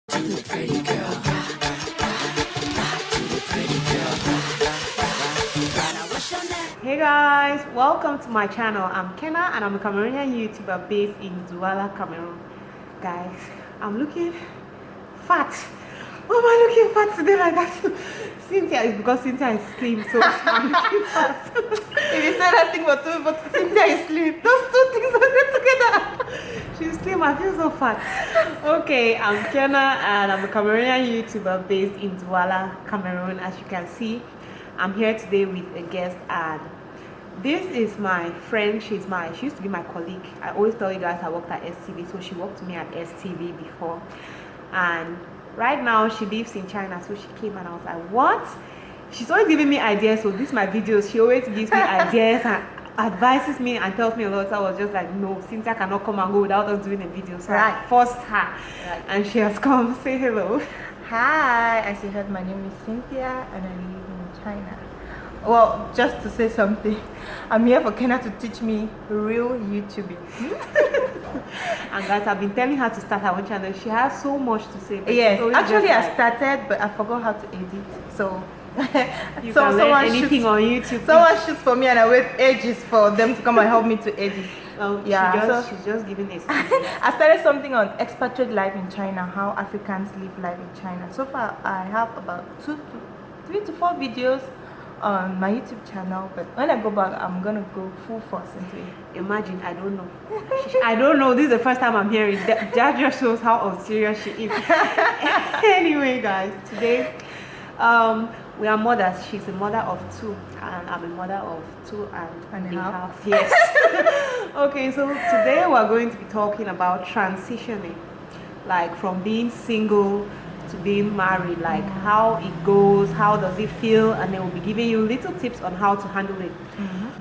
To the pretty girl, rock, rock to the pretty girl, rock. Now what's your name? Hey guys, welcome to my channel. I'm Kenna and I'm a Cameroonian YouTuber based in Douala, Cameroon. Guys, I'm looking fat. Why am I looking fat today like that? Cynthia is because Cynthia is slim, so I'm looking fat. If you say that thing for two, but Cynthia is slim. Those two things are good together. She's slim, I feel so fat. Okay, I'm Kenna and I'm a Cameroonian YouTuber based in Douala, Cameroon. As you can see, I'm here today with a guest, and this is my friend. She used to be my colleague. I always tell you guys I worked at STV, so she worked with me at STV before, and right now she lives in China. So she came and I was like, what? She's always giving me ideas. So this is my videos. She always gives me ideas and advises me and tells me a lot. So I was just like, no, Cynthia cannot come and go without us doing a video. So I forced her, and she has come. Say hello. Hi, as you heard, my name is Cynthia and I live in China. Well, just to say something, I'm here for Kenna to teach me real YouTubing. And guys, I've been telling her to start her own channel. She has so much to say. Yes, actually I started, but I forgot how to edit. So you can learn anything on YouTube. Someone shoots for me and I wait ages for them to come and help me to edit. Well, yeah, she's just giving this. I started something on expatriate life in China, how Africans live life in China. So far, I have about 3 to 4 videos on my YouTube channel, but when I go back, I'm gonna go full force into it. Imagine, I don't know. I don't know. This is the first time I'm hearing that. That just shows how unserious she is. Anyway, guys, today we are mothers. She's a mother of 2, and I'm a mother of 2 and a half. Yes. Okay, so today we're going to be talking about transitioning, like from being single to being married, like how it goes, how does it feel, and then we'll be giving you little tips on how to handle it.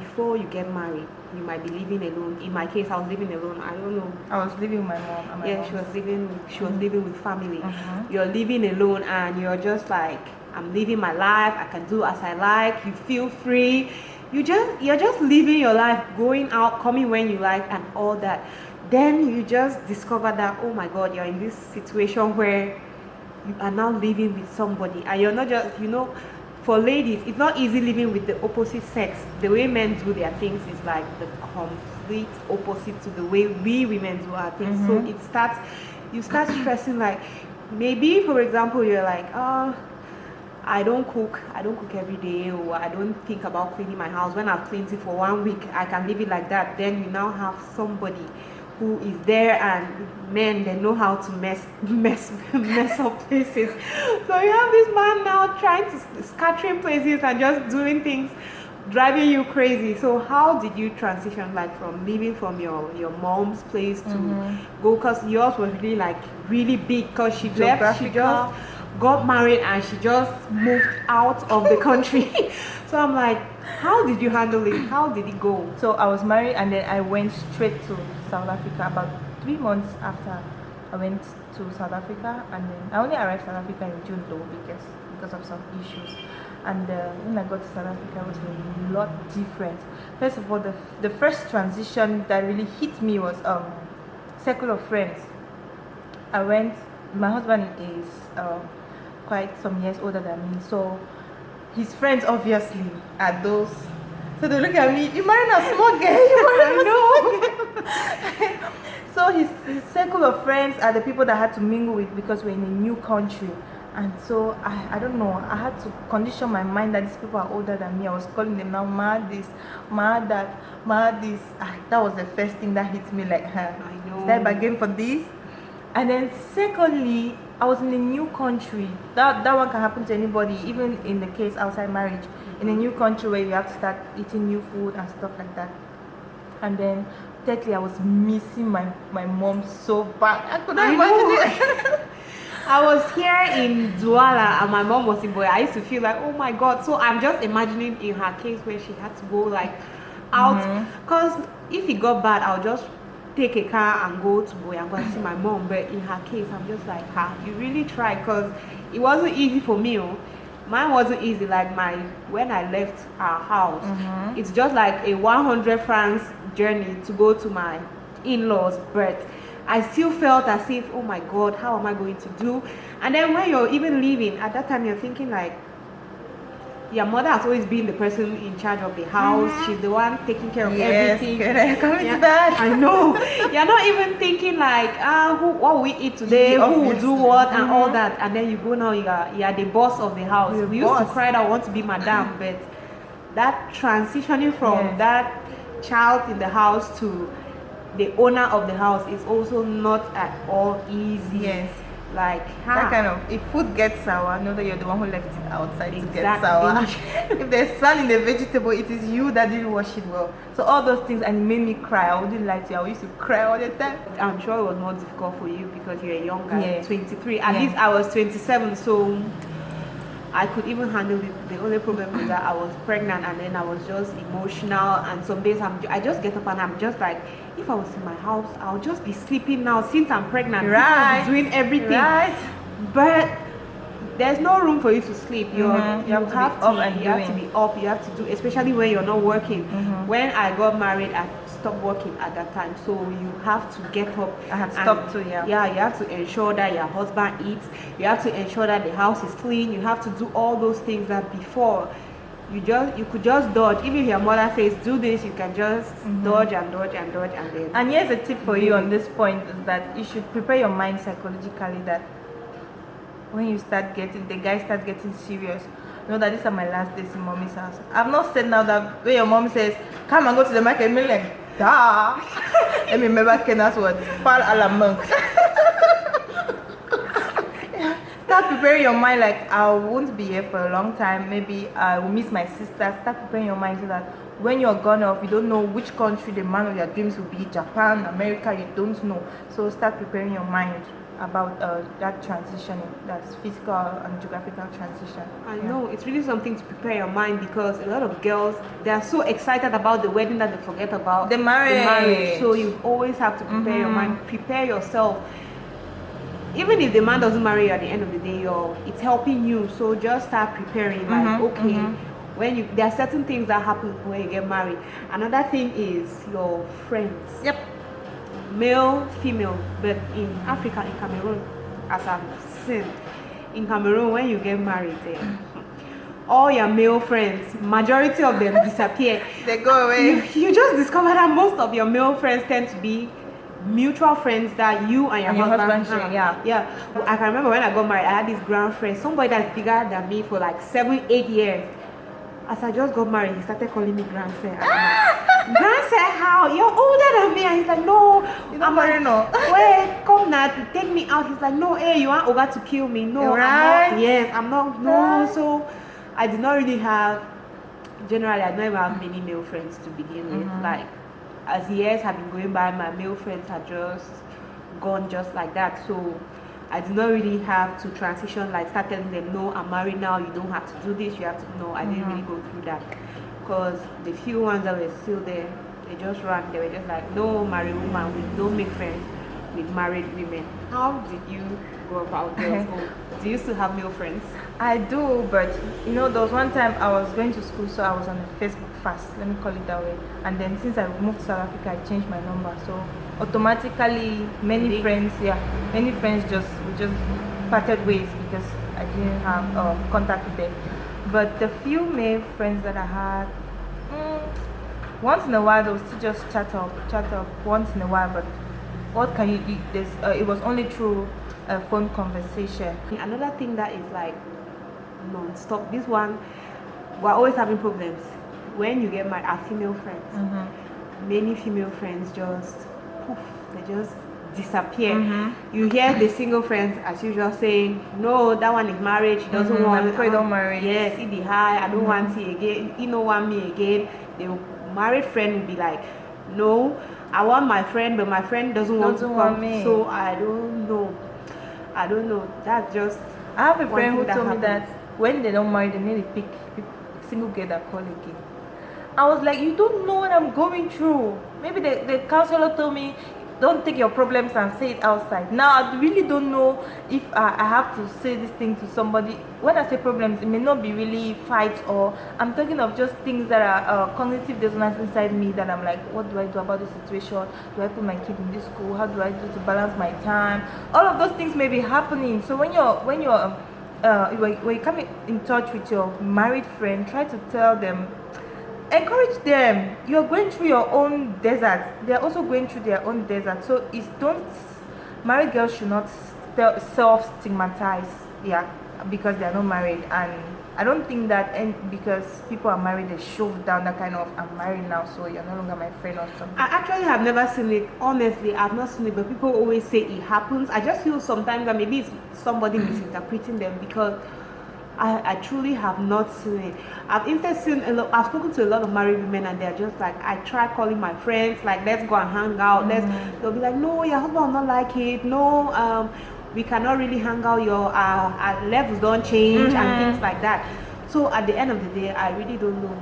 Before you get married, you might be living alone. In my case, I was living alone. I don't know. I was living with my mom. And my yeah, mom. she was living with family. You're living alone, and you're just like, I'm living my life. I can do as I like. You feel free. You're just living your life, going out, coming when you like, and all that. Then you just discover that, oh my God, you're in this situation where you are now living with somebody, and you're not just, for ladies, it's not easy living with the opposite sex. The way men do their things is like the complete opposite to the way we women do our things. So you start stressing, like maybe, for example, you're like, oh, I don't cook every day, or I don't think about cleaning my house. When I've cleaned it for 1 week, I can leave it like that. Then you now have somebody who is there, and men, they know how to mess up places. So you have this man now trying to scattering places and just doing things, driving you crazy. So how did you transition, like from leaving from your mom's place to go, because yours was really big, because she left, she just got married and she just moved out of the country. So I'm like, how did you handle it? How did it go? So I was married, and then I went straight to South Africa. About 3 months after I went to South Africa, and then I only arrived South Africa in June though, because of some issues. And when I got to South Africa, it was a lot different. First of all, the first transition that really hit me was circle of friends. My husband is quite some years older than me, so his friends obviously are those. So they look at me, you married a small girl, So his circle of friends are the people that I had to mingle with, because we're in a new country. And so I don't know, I had to condition my mind that these people are older than me. I was calling them now ma this, ma that, ma this. That was the first thing that hit me, like, I know. Is that bargain for this? And then secondly, I was in a new country. That one can happen to anybody, even in the case outside marriage. In a new country where you have to start eating new food and stuff like that. And then thirdly, I was missing my mom so bad. I couldn't imagine it. I was here in Douala and my mom was in Boy. I used to feel like, oh my God. So I'm just imagining in her case where she had to go like out, because if it got bad, I'll just take a car and go to Boy and go and see my mom. But in her case, I'm just like, you really tried, because it wasn't easy for me. Mine wasn't easy. Like when I left our house, it's just like a 100 francs journey to go to my in-laws, but I still felt as if, oh my God, how am I going to do? And then when you're even leaving, at that time you're thinking like, your mother has always been the person in charge of the house. She's the one taking care of everything. Coming to that. I know. You're not even thinking like, what will we eat today? Who will do what and all that? And then you go now, you're the boss of the house. We used to cry that I want to be madam, but that transitioning from that child in the house to the owner of the house is also not at all easy. Yes. Like that kind of, if food gets sour, know that you're the one who left it outside to get sour. If there's sand in the vegetable, it is you that didn't wash it well. So all those things, and it made me cry. I wouldn't lie to you, I used to cry all the time. I'm sure it was more difficult for you because you're younger, 23. At least I was 27, so I could even handle it. The only problem is that I was pregnant, and then I was just emotional, and some days I just get up and I'm just like, if I was in my house, I'll just be sleeping now since I'm pregnant. Right. I'll be doing everything. Right. But there's no room for you to sleep. You have to be up. You have to do, especially when you're not working. When I got married, I stopped working at that time, so you have to get up. I had stopped too. You have to ensure that your husband eats. You have to ensure that the house is clean. You have to do all those things that before you could just dodge. Even if your mother says do this, you can just dodge and then. And here's a tip for you on this point, is that you should prepare your mind psychologically that when you the guy starts getting serious, know that these are my last days in mommy's house. I've not said now that when your mom says come and go to the market, me like da. Let me remember Kenya's words, pal a la monk. Start preparing your mind like, I won't be here for a long time. Maybe I will miss my sister. Start preparing your mind so that when you're gone off, you don't know which country the man of your dreams will be. Japan, America, you don't know. So start preparing your mind about that transitioning, that's physical and geographical transition. I know, it's really something to prepare your mind, because a lot of girls, they are so excited about the wedding that they forget about the marriage. So you always have to prepare your mind, prepare yourself. Even if the man doesn't marry you at the end of the day, it's helping you. So just start preparing. When there are certain things that happen when you get married. Another thing is your friends. Yep. Male, female, but in Africa, in Cameroon, as I've seen, in Cameroon, when you get married, all your male friends, majority of them disappear. They go away. You just discover that most of your male friends tend to be mutual friends that you and your husband share. Yeah. I can remember when I got married, I had this grand friend, somebody that's bigger than me for like 7-8 years. As I just got married, he started calling me grand sir. Grand sir, how? You're older than me. And he's like, no, I'm married. No. Wait, come now, take me out. He's like, no, hey, you want Oga to kill me? No, right? I'm not. Yes, I'm not. No, right. So I did not really have. Generally, I don't even have many male friends to begin with. Like, as years have been going by, my male friends had just gone just like that. So I did not really have to transition, like start telling them, no, I'm married now, you don't have to do this, you have to. No, I didn't really go through that, because the few ones that were still there, they just ran. They were just like, no, married woman, we don't make friends with married women. How did you go about this? Do you still have male friends? I do, but there was one time I was going to school, so I was on a Facebook fast, let me call it that way. And then since I moved to South Africa, I changed my number, so automatically many friends just parted ways because I didn't have contact with them. But the few male friends that I had, once in a while they would still just chat up once in a while, but what can you do? It was only through a phone conversation. Another thing that is like non-stop, this one, we're always having problems when you get married. Our female friends, many female friends just poof, they just disappear. You hear the single friends as usual saying, no, that one is married, she doesn't want me. Don't marry. Yes, it be high, I don't want you again, you don't want me again. The married friend will be like, no, I want my friend, but my friend doesn't want to come. Me. So I don't know. That's just. I have a friend who told me that when they don't marry, they need to pick single girl that call again. I was like, you don't know what I'm going through. Maybe the counselor told me, don't take your problems and say it outside. Now I really don't know if I have to say this thing to somebody. When I say problems, it may not be really fights, or I'm talking of just things that are cognitive dissonance inside me, that I'm like, what do I do about this situation? Do I put my kid in this school? How do I do to balance my time? All of those things may be happening. So when you come in touch with your married friend, try to tell them, encourage them. You're going through your own desert, they're also going through their own desert. So it's don't married girls should not self-stigmatize, yeah, because they're not married. And I don't think that, and because people are married, they shove down that kind of, I'm married now, so you're no longer my friend or something. I actually have never seen it. Honestly, I've not seen it, but people always say it happens. I just feel sometimes that maybe it's somebody misinterpreting them, because I truly have not seen it. I've instead seen a lot. I've spoken to a lot of married women, and they're just like, I try calling my friends, like, let's go and hang out. They'll be like, no, your husband will not like it. No, we cannot really hang out. Our levels don't change and things like that. So at the end of the day, I really don't know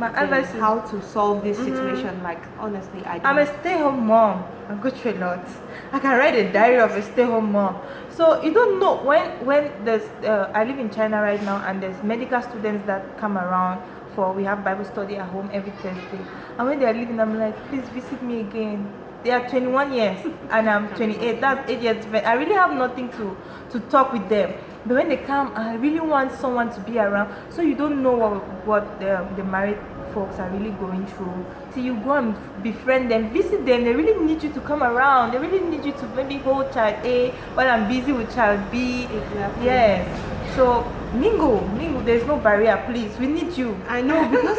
My advice is how to solve this situation. Like, honestly, I don't. I'm a stay-home mom. I go through a lot. I can write a diary of a stay-home mom. So you don't know when there's. I live in China right now, and there's medical students that come around for. We have Bible study at home every Thursday, and when they are leaving, I'm like, please visit me again. They are 21 years and I'm 28. That's 8 years. I really have nothing to talk with them. But when they come, I really want someone to be around. So you don't know what the married folks are really going through till you go and befriend them, visit them. They really need you to come around. They really need you to maybe hold child A while I'm busy with child B. Exactly. Yes. So mingle. There's no barrier, please. We need you. I know, because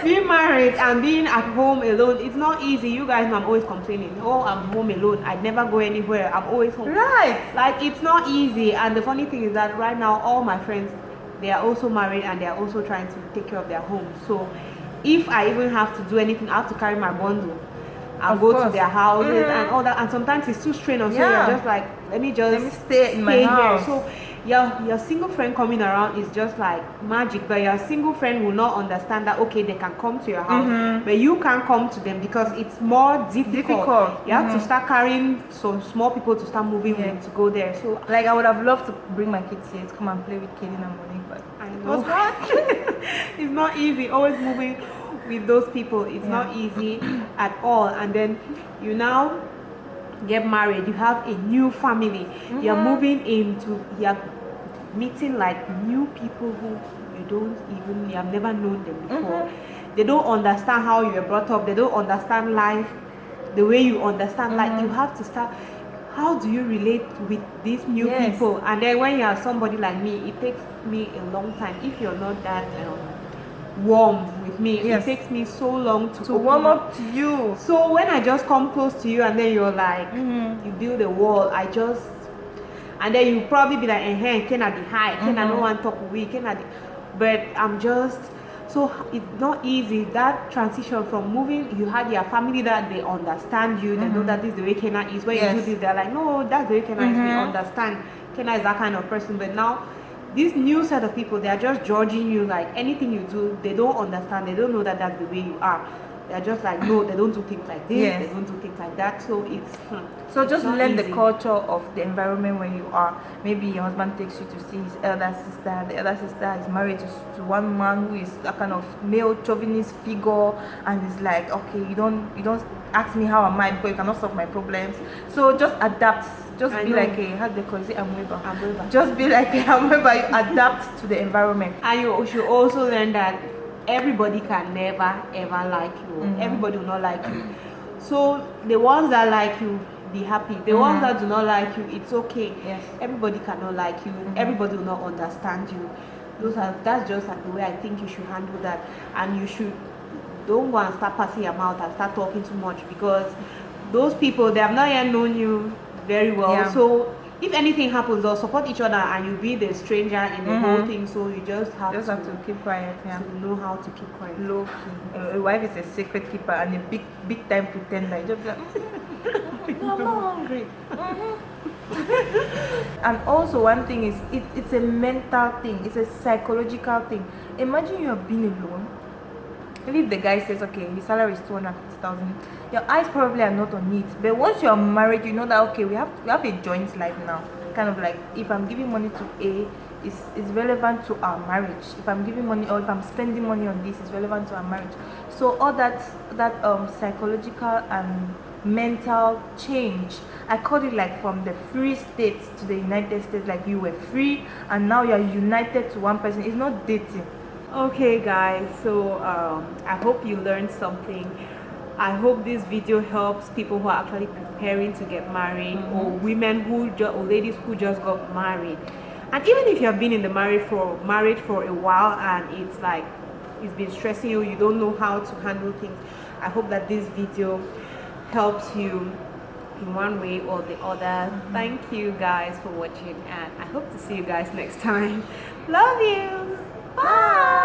being married and being at home alone, it's not easy. You guys know I'm always complaining. Oh, I'm home alone. I never go anywhere. I'm always home. Right. Like, it's not easy. And the funny thing is that right now, all my friends, they are also married, and they are also trying to take care of their homes. So if I even have to do anything, I have to carry my bundle and Of go to course. their houses and all that. And sometimes it's too strenuous. So Yeah. you're just like, let me stay in my house. So your single friend coming around is just like magic, but your single friend will not understand that, okay, they can come to your house, but you can't come to them because it's more difficult. You have to start carrying some small people to start moving with to go there. So Like, I would have loved to bring my kids here to come and play with Kaden and Monique, but I it know. was hard. It's not easy always moving with those people. It's not easy at all. And then you now get married, you have a new family, you're moving into, you're meeting like new people who you have never known them before. They don't understand how you were brought up. They don't understand life the way you understand. Like, you have to start, how do you relate with these new people? And then when you are somebody like me, it takes me a long time. If you're not that warm with me, it takes me so long to warm up to you. So when I just come close to you, and then you're like, you build a wall, and then you probably be like, can I be high? Can I no one talk weak? But I'm just, so it's not easy. That transition from moving, you had your family that they understand you, they know that this is the way Kenna is. When you do this, they're like, no, that's the way Kenna is. We understand. Kenna is that kind of person. But now, this new set of people, they are just judging you. Like, anything you do, they don't understand. They don't know that that's the way you are. They're just like, no, they don't do things like this. They don't do things like that. So it's So just not learn easy. the culture of the environment where you are. Maybe your husband takes you to see his elder sister. The elder sister is married to one man who is a kind of male chauvinist figure, and is like, okay, you don't ask me how am I, because you cannot solve my problems. So just adapt. Just be like a, how do they call it? Amweba. Just be like a Amweba. You adapt to the environment. And you should also learn that everybody can never ever like you. Everybody will not like you. So the ones that like you, be happy. The ones that do not like you, it's okay. Yes. Everybody cannot like you. Everybody will not understand you. That's just like the way I think you should handle that. And you should don't go and start passing your mouth and start talking too much, because those people, they have not yet known you very well. So if anything happens, they'll support each other, and you'll be the stranger in the whole thing. So you just have to keep quiet. to know how to keep quiet. Low key. A wife is a secret keeper and a big time pretender. You just be like, no, I'm not hungry. And also, one thing is, it's a mental thing. It's a psychological thing. Imagine you have been alone. Maybe if the guy says, okay, his salary is 250,000, your eyes probably are not on it. But once you're married, you know that okay, we have a joint life now. Kind of like if I'm giving money to A, is relevant to our marriage. If I'm giving money or if I'm spending money on this, is relevant to our marriage. So all that psychological and mental change, I call it like from the free states to the United States. Like you were free and now you're united to one person. It's not dating. Okay guys, so I hope you learned something. I hope this video helps people who are actually preparing to get married, or women or ladies who just got married. And even if you have been in the marriage for a while and it's like it's been stressing you, you don't know how to handle things, I hope that this video helps you in one way or the other. Thank you guys for watching, and I hope to see you guys next time. Love you. Bye.